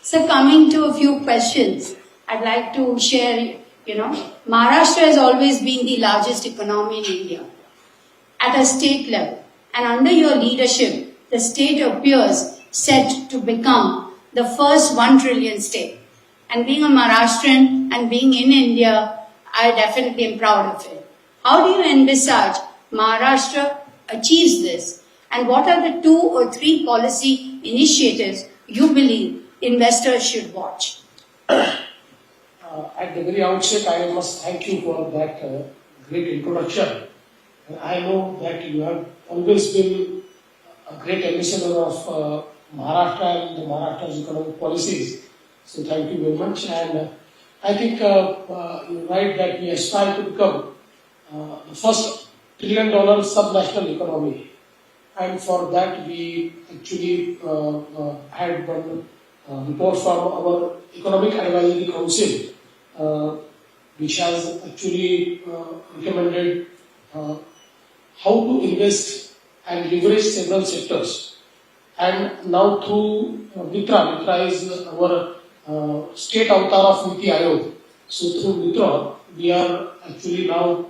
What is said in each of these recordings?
So coming to a few questions, I'd like to share, Maharashtra has always been the largest economy in India at a state level. And under your leadership, the state appears set to become the first 1 trillion state. And being a Maharashtrian and being in India, I definitely am proud of it. How do you envisage Maharashtra achieves this? And what are the 2 or 3 policy initiatives you believe investors should watch? At the very outset, I must thank you for that great introduction. And I know that you have always been a great ambassador of Maharashtra and the Maharashtra's economic policies. So thank you very much. And I think you're right that we aspire to become the first $1 trillion subnational economy. And for that, we actually had one report from our Economic Advisory Council, which has actually recommended how to invest and leverage several sectors. And now through Mitra is our state avatar of Niti Aayog. So through Mitra, we are actually now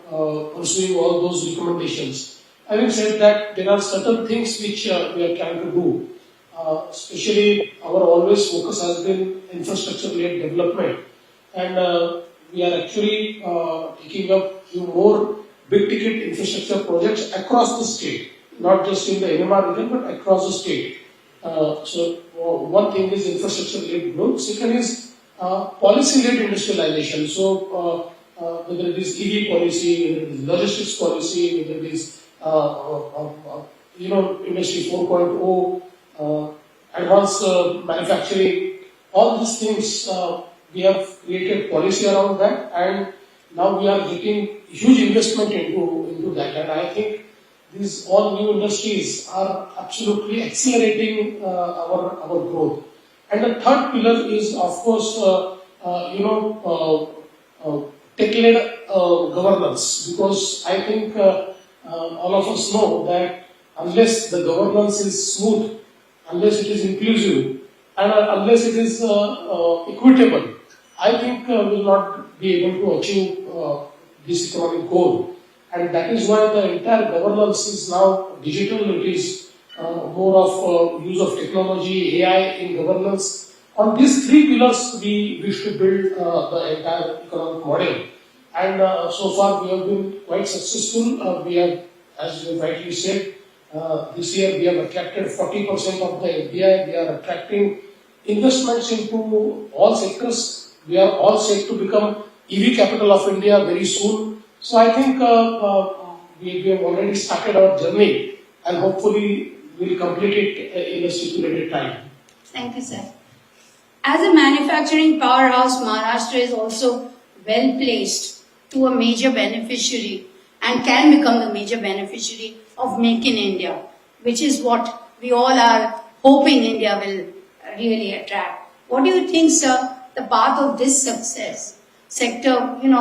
pursuing all those recommendations. Having said that, there are certain things which we are trying to do. Especially our always focus has been infrastructure-led development. And we are actually taking up few more big-ticket infrastructure projects across the state, not just in the NMR region, but across the state. So one thing is infrastructure-led growth. Second is policy-led industrialization. So whether it is EV policy, whether it is logistics policy, whether it is Industry 4.0, advanced manufacturing, all these things we have created policy around that, and now we are getting huge investment into that. And I think these all new industries are absolutely accelerating our growth. And the third pillar is, of course, tech-led governance, because I think all of us know that unless the governance is smooth, unless it is inclusive, and unless it is equitable, I think we will not be able to achieve this economic goal. And that is why the entire governance is now digital. It is more of use of technology, AI in governance. On these 3 pillars, we wish to build the entire economic model. And so far, we have been quite successful. We have, as you rightly said, this year we have attracted 40% of the FDI. We are attracting investments into all sectors. We are all set to become EV capital of India very soon. So I think we have already started our journey, and hopefully we will complete it in a stipulated time. Thank you, sir. As a manufacturing powerhouse, Maharashtra is also well placed to a major beneficiary and can become the major beneficiary of Make in India, which is what we all are hoping India will really attract. What do you think, sir, the path of this success sector, in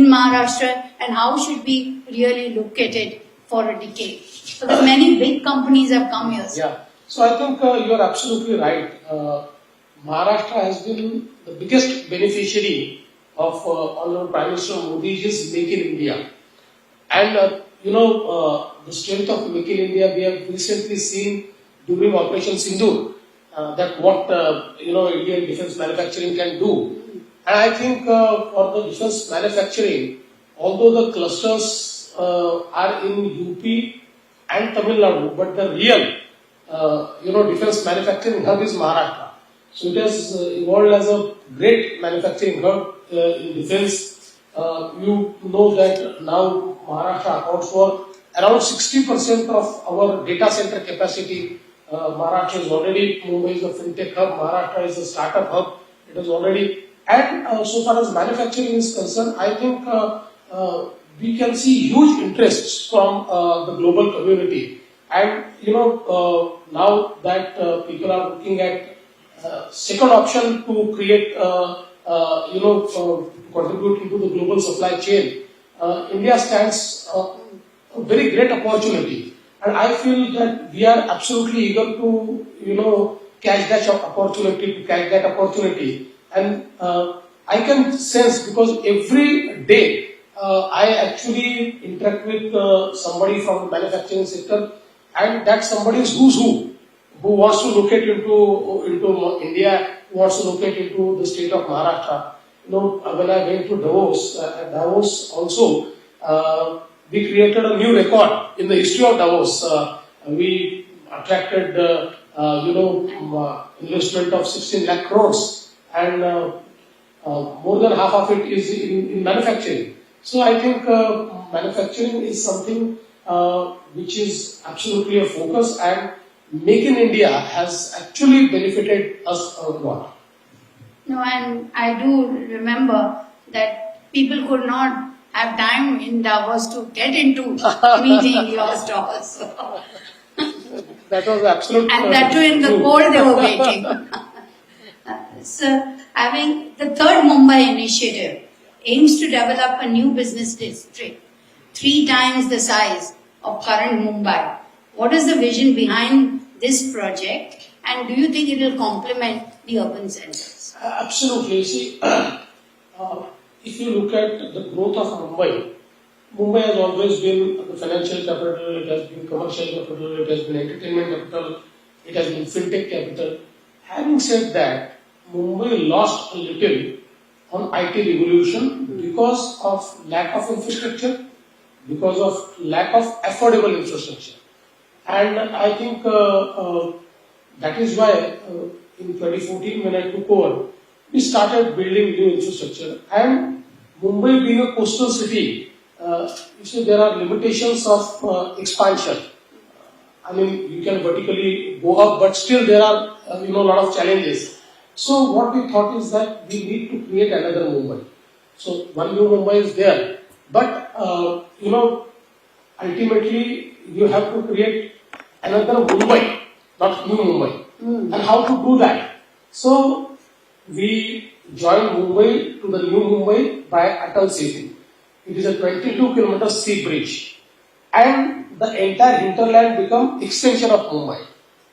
Maharashtra, and how should we really look at it for a decade? So that many big companies have come here. Sir. Yeah. So I think you are absolutely right. Maharashtra has been the biggest beneficiary of Honorable Prime Minister Modi's Make in India. And the strength of Make in India we have recently seen during Operation Sindoor, that what Indian defense manufacturing can do. And I think for the defense manufacturing, although the clusters are in UP and Tamil Nadu, but the real defense manufacturing hub is Maharashtra. So it has evolved as a great manufacturing hub in defense. You know that now Maharashtra accounts for around 60% of our data center capacity. Maharashtra is already, Mumbai is a fintech hub, Maharashtra is a startup hub. It is already, and so far as manufacturing is concerned, I think we can see huge interest from the global community. And now that people are looking at second option to create, contribute into the global supply chain, India stands a very great opportunity. And I feel that we are absolutely eager to, catch that opportunity. And I can sense, because every day I actually interact with somebody from the manufacturing sector, and that somebody is who's who wants to locate into India, who wants to locate into the state of Maharashtra. When I went to Davos, at Davos also, we created a new record in the history of Davos. We attracted, investment of 16 lakh crores, and more than half of it is in manufacturing. So I think manufacturing is something which is absolutely a focus, and Make in India has actually benefited us a lot. No, and I do remember that people could not have time in Davos to get into meeting your stalls. That was absolutely And that too in the cold they were waiting. So, having the third Mumbai initiative aims to develop a new business district 3 times the size of current Mumbai. What is the vision behind this project, and do you think it will complement the urban centers? Absolutely. See, if you look at the growth of Mumbai, Mumbai has always been the financial capital, it has been commercial capital, it has been entertainment capital, it has been fintech capital. Having said that, Mumbai lost a little on IT revolution because of lack of infrastructure, because of lack of affordable infrastructure. And I think that is why in 2014 when I took over, we started building new infrastructure. And Mumbai being a coastal city, you see there are limitations of expansion. I mean, you can vertically go up, but still there are a lot of challenges. So what we thought is that we need to create another Mumbai. So one new Mumbai is there, but ultimately you have to create another Mumbai, not new Mumbai. And how to do that? So we joined Mumbai to the new Mumbai by Atal Setu. It is a 22-kilometer sea bridge, and the entire hinterland become extension of Mumbai.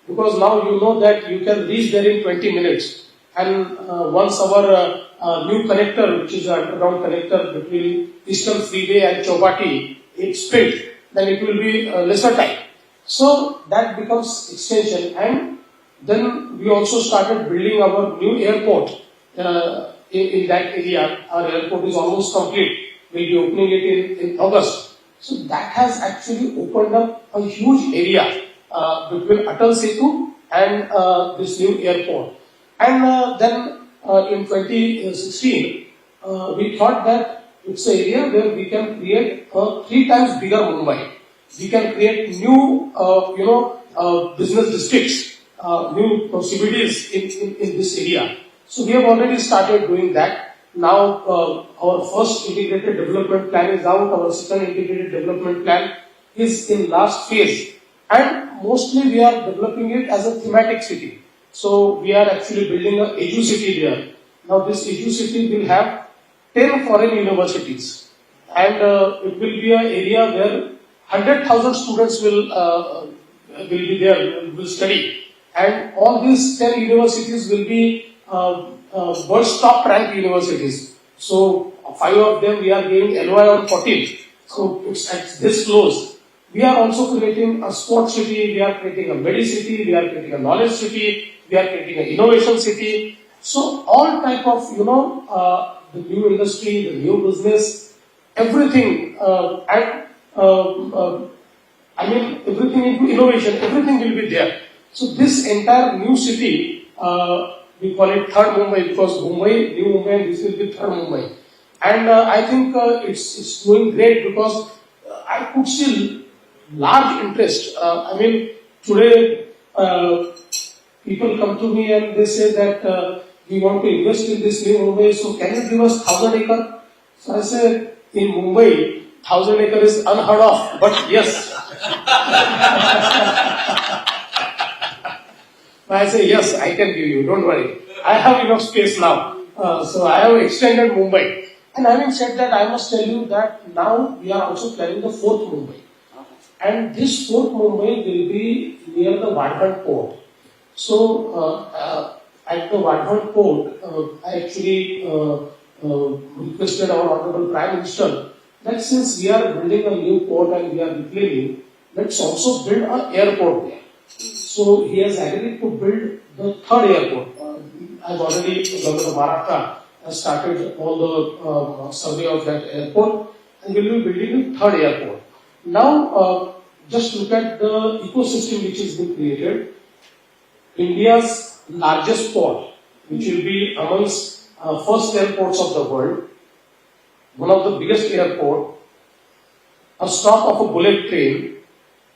Because now you know that you can reach there in 20 minutes. And once our new connector, which is an underground connector between Eastern Freeway and Chowpatty, it's built, then it will be lesser time. So that becomes extension. And then we also started building our new airport in that area. Our airport is almost complete. We'll be opening it in August. So that has actually opened up a huge area between Atal Setu and this new airport. And then in 2016, we thought that it's an area where we can create a 3 times bigger Mumbai. We can create new, business districts, new CBDs in this area. So we have already started doing that. Now our first integrated development plan is out. Our second integrated development plan is in last phase. And mostly we are developing it as a thematic city. So we are actually building a Edu city there. Now this Edu city will have 10 foreign universities. And it will be an area where 100,000 students will be there, will study. And all these 10 universities will be world's top ranked universities. So 5 of them we are giving LOI on 14. So it's at this close. We are also creating a sports city, we are creating a medi-city, we are creating a knowledge city, we are creating an innovation city. So all type of, the new industry, the new business, everything, everything into innovation, everything will be there. So this entire new city, we call it third Mumbai because Mumbai, new Mumbai, and this will be third Mumbai. And I think it's doing great because I could see large interest. Today people come to me and they say that we want to invest in this new Mumbai, so can you give us 1,000 acre? So I say, in Mumbai, 1,000 acre is unheard of, but yes. I say, yes, I can give you, don't worry. I have enough space now. So I have extended Mumbai. And having said that, I must tell you that now we are also planning the 4th Mumbai. And this 4th Mumbai will be near the Vadhavan port. So at the Vadhavan port, I actually requested our Honorable Prime Minister that since we are building a new port and we are reclaiming, let's also build an airport there. So he has agreed to build the third airport. I've already, Government of Maharashtra has started all the survey of that airport and we will be building the third airport. Now, just look at the ecosystem which has been created. India's largest port, which will be amongst first airports of the world, one of the biggest airport, a stop of a bullet train,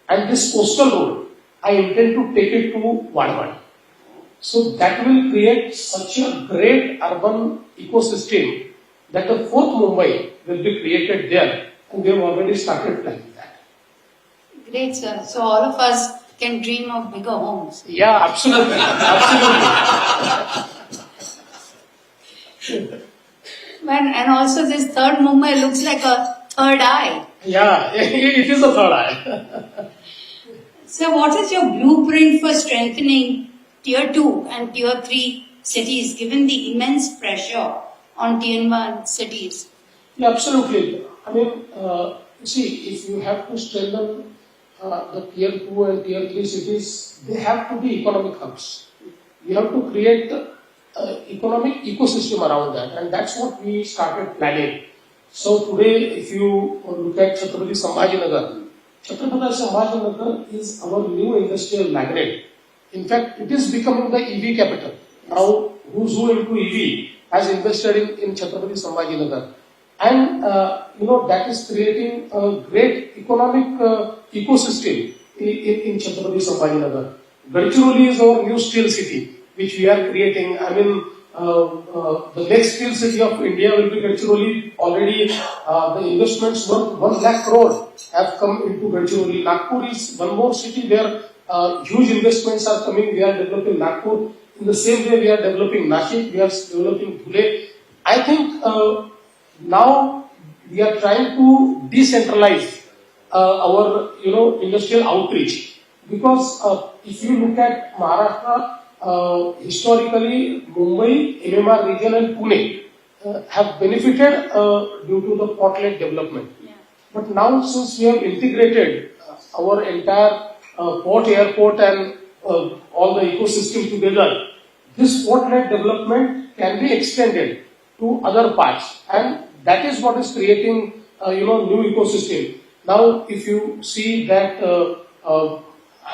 and this coastal road, I intend to take it to Vadhavan. So that will create such a great urban ecosystem that the fourth Mumbai will be created there, and we have already started planning that. Great, sir. So all of us can dream of bigger homes. Yeah, absolutely, absolutely. And also this third Mumbai looks like a third eye. Yeah, it is a third eye. So what is your blueprint for strengthening Tier 2 and Tier 3 cities given the immense pressure on Tier 1 cities? Yeah, absolutely. I mean, see, if you have to strengthen the Tier 2 and Tier 3 cities, they have to be economic hubs. You have to create the economic ecosystem around that, and that's what we started planning. So today, if you look at Chhatrapati Sambhajinagar, Chhatrapati Sambhajinagar is our new industrial magnet. In fact, it is becoming the EV capital. Now, who's who into EV has invested in Chhatrapati Sambhajinagar. And, that is creating a great economic ecosystem in Chhatrapati Sambhajinagar. Gadchiroli is our new steel city, which we are creating. I mean, the next steel city of India will be Gadchiroli. Already, the investments worth 1 lakh crore have come into Gadchiroli. Nagpur is one more city where huge investments are coming. We are developing Nagpur. In the same way, we are developing Nashik. We are developing Dhule. I think now we are trying to decentralize our industrial outreach, because if you look at Maharashtra, historically Mumbai, MMR region and Pune have benefited due to the port-led development. Yeah. But now since we have integrated our entire port, airport and all the ecosystem together, this port-led development can be extended to other parts, and that is what is creating new ecosystem. Now if you see that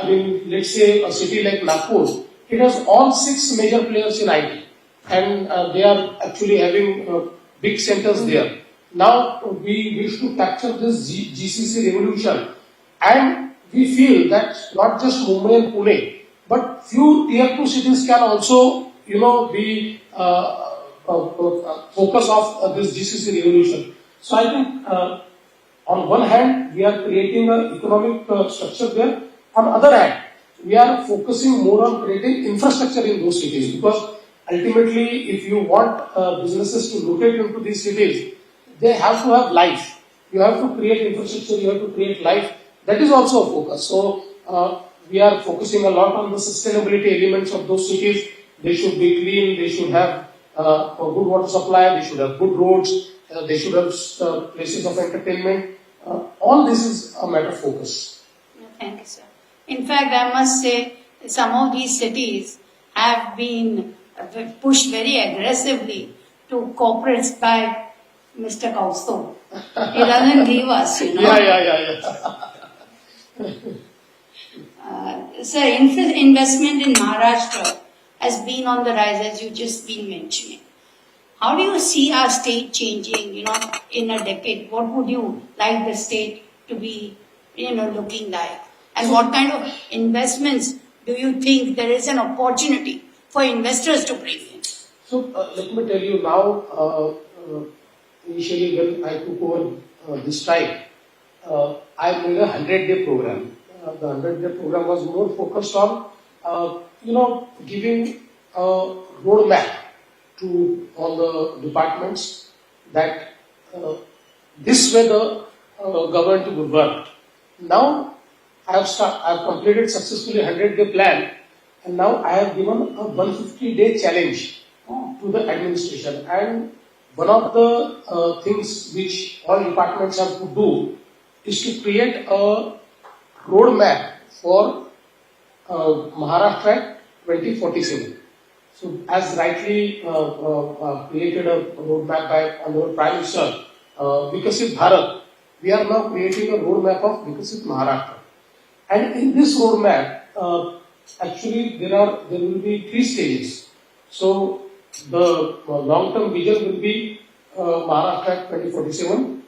let's say a city like Nagpur, it has all 6 major players in IT, and they are actually having big centers there. Now we wish to capture this GCC revolution, and we feel that not just Mumbai and Pune, but few Tier 2 cities can also be focus of this GCC revolution. So I think on one hand we are creating an economic structure there. On the other hand, we are focusing more on creating infrastructure in those cities, because ultimately if you want businesses to locate into these cities, they have to have life. You have to create infrastructure, you have to create life. That is also a focus. So we are focusing a lot on the sustainability elements of those cities. They should be clean, they should have a good water supply, they should have good roads, they should have places of entertainment. All this is a matter of focus. Thank you, sir. In fact, I must say some of these cities have been pushed very aggressively to corporates by Mr. Kausto. He doesn't leave us, Yeah. Sir, investment in Maharashtra has been on the rise, as you just been mentioning. How do you see our state changing, in a decade? What would you like the state to be, looking like? And what kind of investments do you think there is an opportunity for investors to bring in? So let me tell you now, initially when I took over this time, I made a 100-day program. The 100-day program was more focused on, giving a roadmap to all the departments that this way the government would work. Now I have completed successfully 100-day plan, and now I have given a 150-day challenge to the administration. And one of the things which all departments have to do is to create a roadmap for Maharashtra 2047. So, as rightly created a roadmap by our Prime Minister, Vikasit Bharat, we are now creating a roadmap of Vikasit Maharashtra. And in this roadmap, actually there will be 3 stages. So, the long-term vision will be Maharashtra 2047.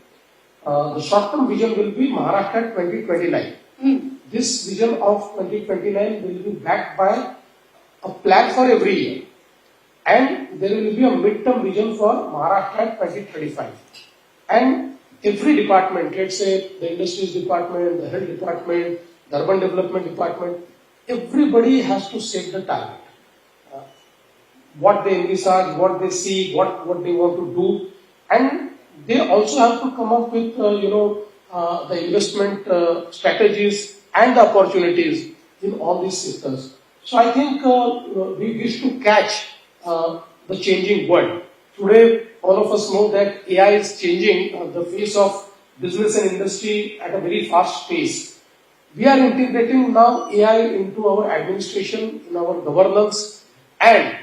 The short-term vision will be Maharashtra 2029. This vision of 2029 will be backed by a plan for every year, and there will be a mid-term vision for Maharashtra 2035. And every department, let's say the industries department, the health department, the urban development department, everybody has to set the target. What they envisage, what they see, what they want to do, and they also have to come up with the investment strategies and the opportunities in all these sectors. So I think we wish to catch the changing world. Today, all of us know that AI is changing the face of business and industry at a very fast pace. We are integrating now AI into our administration, in our governance, and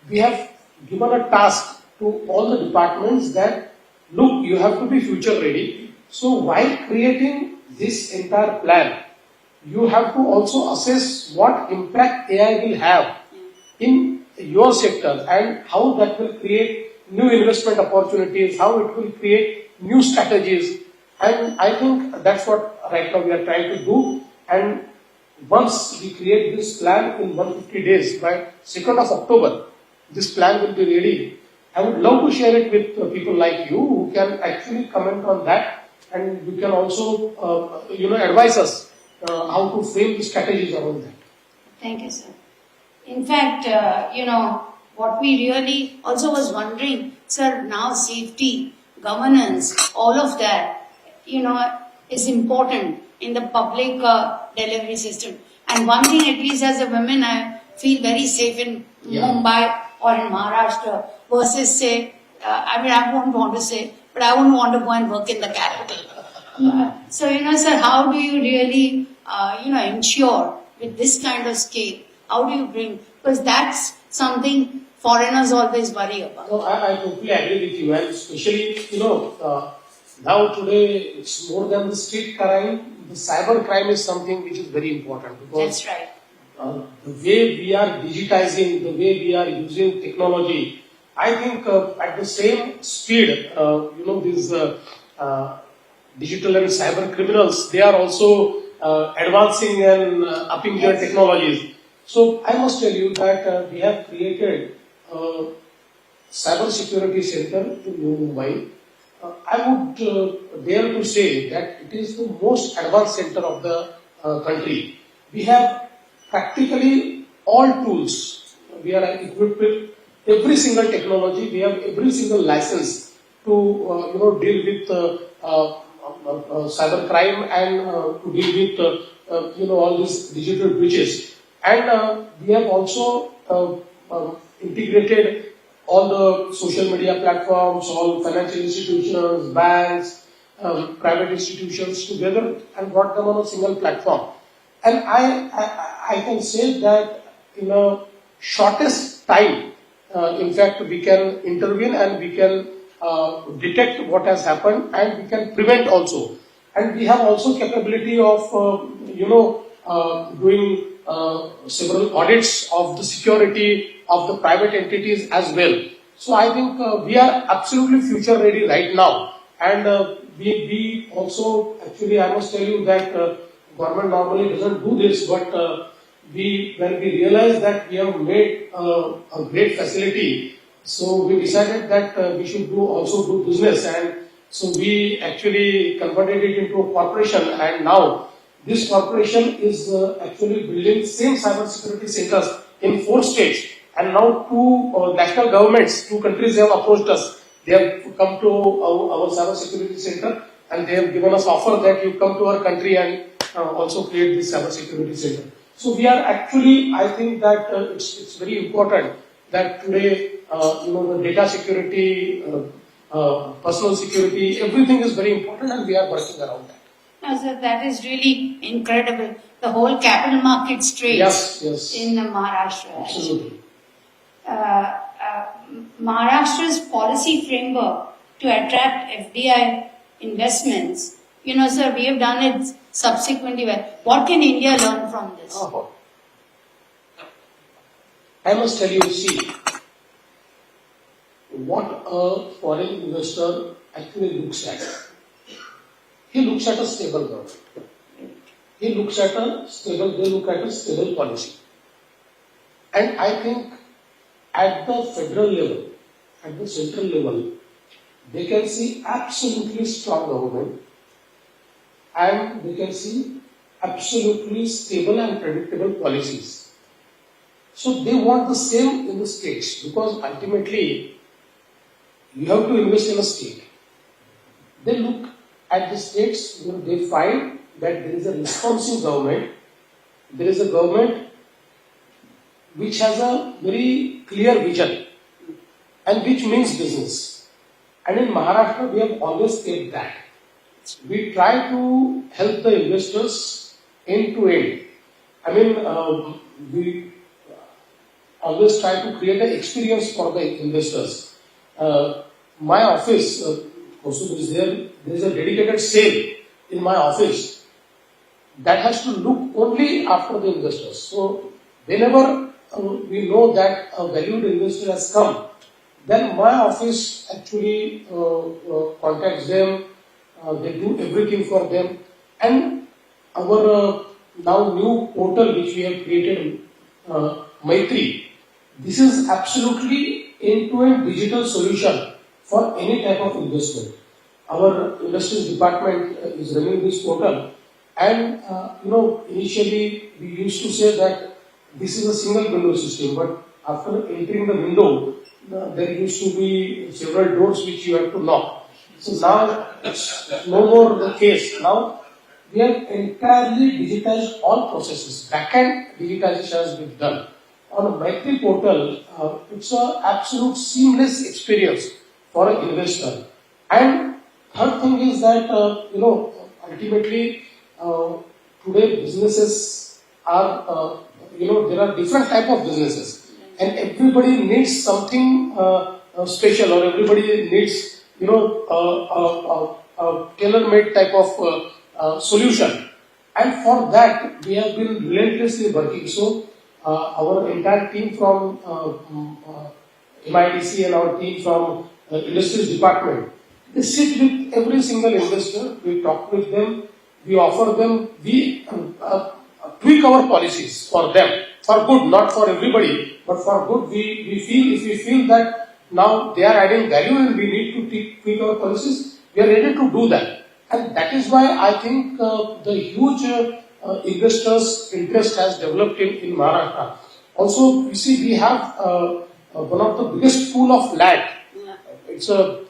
we have given a task to all the departments that, look, you have to be future ready. So while creating this entire plan, you have to also assess what impact AI will have in your sector and how that will create new investment opportunities, how it will create new strategies. And I think that's what right now we are trying to do. And once we create this plan in 150 days, by 2nd of October, this plan will be ready. I would love to share it with people like you who can actually comment on that, and you can also advise us how to frame the strategies around that. Thank you, sir. In fact, what we really also was wondering, sir, now safety, governance, all of that, is important in the public delivery system. And one thing, at least as a woman, I feel very safe in Mumbai or in Maharashtra versus say, I won't want to say, but I wouldn't want to go and work in the capital. So, sir, how do you really, ensure with this kind of scale? How do you bring? Because that's something foreigners always worry about. No, I totally agree with you, and especially, now today it's more than the street crime. The cyber crime is something which is very important, because that's right. The way we are digitizing, the way we are using technology, I think at the same speed, these digital and cyber criminals, they are also advancing and upping their technologies. So I must tell you that we have created a cyber security center in Mumbai. I would dare to say that it is the most advanced center of the country. We have practically all tools. We are equipped with every single technology. We have every single license to deal with cyber crime and to deal with all these digital breaches. And we have also integrated all the social media platforms, all financial institutions, banks, private institutions together and brought them on a single platform. And I can say that in a shortest time, in fact, we can intervene and we can detect what has happened, and we can prevent also. And we have also capability of, doing several audits of the security of the private entities as well. So I think we are absolutely future ready right now. And we also, actually, I must tell you that government normally doesn't do this, but when we realized that we have made a great facility, so we decided that we should also do business, and so we actually converted it into a corporation, and now this corporation is actually building same cyber security centers in 4 states, and now 2 national governments, 2 countries have approached us. They have come to our cyber security center, and they have given us offer that you come to our country and also create this cyber security center. So we are actually, I think that it's very important that today, the data security, personal security, everything is very important, and we are working around that. No, sir, that is really incredible. The whole capital markets trades Yes. in Maharashtra. Absolutely. Maharashtra's policy framework to attract FDI investments, sir, we have done it subsequently well. What can India learn from this? I must tell you, see, what a foreign investor actually looks at. He looks at a stable government. They look at a stable policy. And I think at the federal level, at the central level, they can see absolutely strong government, and they can see absolutely stable and predictable policies. So they want the same in the states, because ultimately you have to invest in a state. They look at the states where they find that there is a responsive government, there is a government which has a very clear vision and which means business. And in Maharashtra, we have always kept that. We try to help the investors end to end. I mean, we always try to create an experience for the investors. My office, also there is a dedicated cell in my office that has to look only after the investors. So whenever we know that a valued investor has come, then my office actually contacts them, they do everything for them. And our now new portal which we have created, Maitri, this is absolutely end-to-end digital solution for any type of investment. Our industries department is running this portal, and initially we used to say that this is a single window system, but after entering the window, there used to be several doors which you have to knock. So now it's no more the case. Now we have entirely digitized all processes. Backend digitization has been done. On a Maitri portal, it's an absolute seamless experience for an investor. And third thing is that, ultimately, today businesses are, there are different type of businesses, and everybody needs something special, or everybody needs, a tailor-made type of solution. And for that, we have been relentlessly working. So, our entire team from MIDC and our team from Industries Department, they sit with every single investor, we talk with them, we offer them, we tweak our policies for them, for good, not for everybody, but for good. If we feel that now they are adding value and we need to tweak our policies, we are ready to do that. And that is why I think the huge investors' interest has developed in Maharashtra. Also, you see, we have one of the biggest pool of land. It's a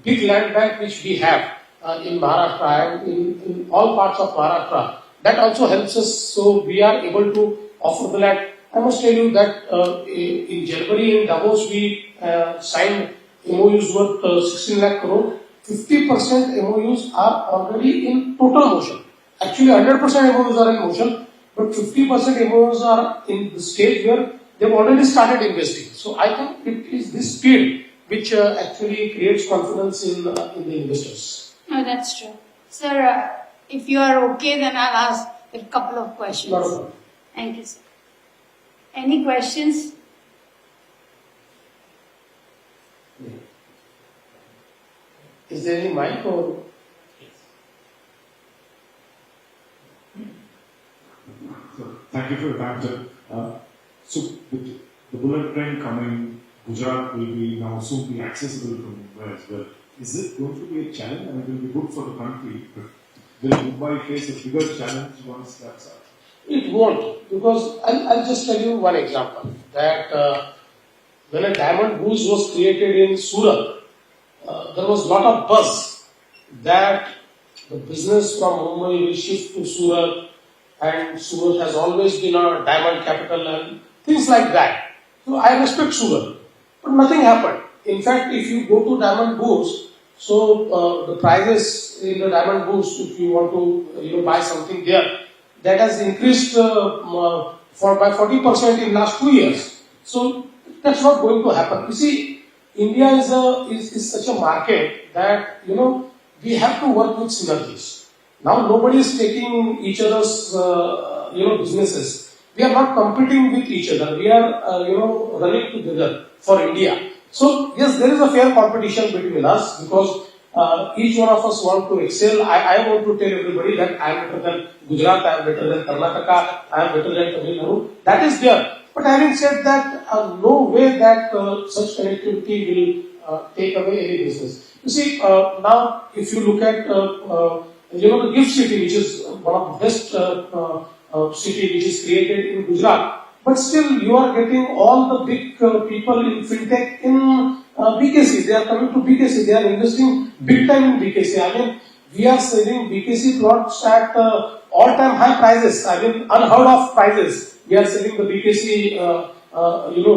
big land bank which we have in Maharashtra and in all parts of Maharashtra. That also helps us, so we are able to offer the land. I must tell you that in January in Davos we signed MOUs worth 16 lakh crore. 50% MOUs are already in total motion. Actually, 100% MOUs are in motion, but 50% MOUs are in the stage where they've already started investing. So I think it is this speed which actually creates confidence in the investors. No, that's true. Sir, if you are okay, then I'll ask a couple of questions. Not a problem. Thank you, sir. Any questions? Yeah. Is there any mic or? So, thank you for your time, sir. So, with the bullet train coming, Gujarat will be now soon be accessible from Mumbai as well. Is it going to be a challenge? I mean, it will be good for the country, but will Mumbai face a bigger challenge once that's out? It won't, because I'll just tell you one example. That when a diamond booze was created in Surat, there was a lot of buzz that the business from Mumbai will shift to Surat, and Surat has always been a diamond capital and things like that. So I respect Surat, but nothing happened. In fact, if you go to Diamond Boost, so the prices in the Diamond Boost, if you want to buy something there, that has increased by 40% in last 2 years. So that's not going to happen. You see, India is such a market that we have to work with synergies. Now nobody is taking each other's businesses. We are not competing with each other. We are running together for India. So yes, there is a fair competition between us because each one of us want to excel. I want to tell everybody that I am better than Gujarat, I am better than Karnataka, I am better than Tamil Nadu. That is there. But having said that, no way that such connectivity will take away any business. You see, now if you look at the gift city, which is one of the best city which is created in Gujarat, but still you are getting all the big people in fintech in BKC. They are coming to BKC. They are investing big time in BKC. I mean, we are selling BKC plots at all-time high prices. I mean, unheard of prices. We are selling the BKC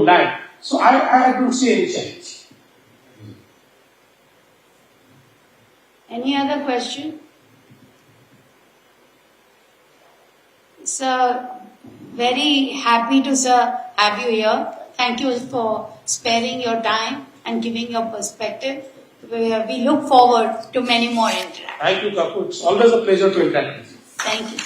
land. So I don't see any challenge. Any other question? Sir, very happy to have you here. Thank you for sparing your time and giving your perspective. We look forward to many more interactions. Thank you, Kapu. It's always a pleasure to interact with you. Thank you.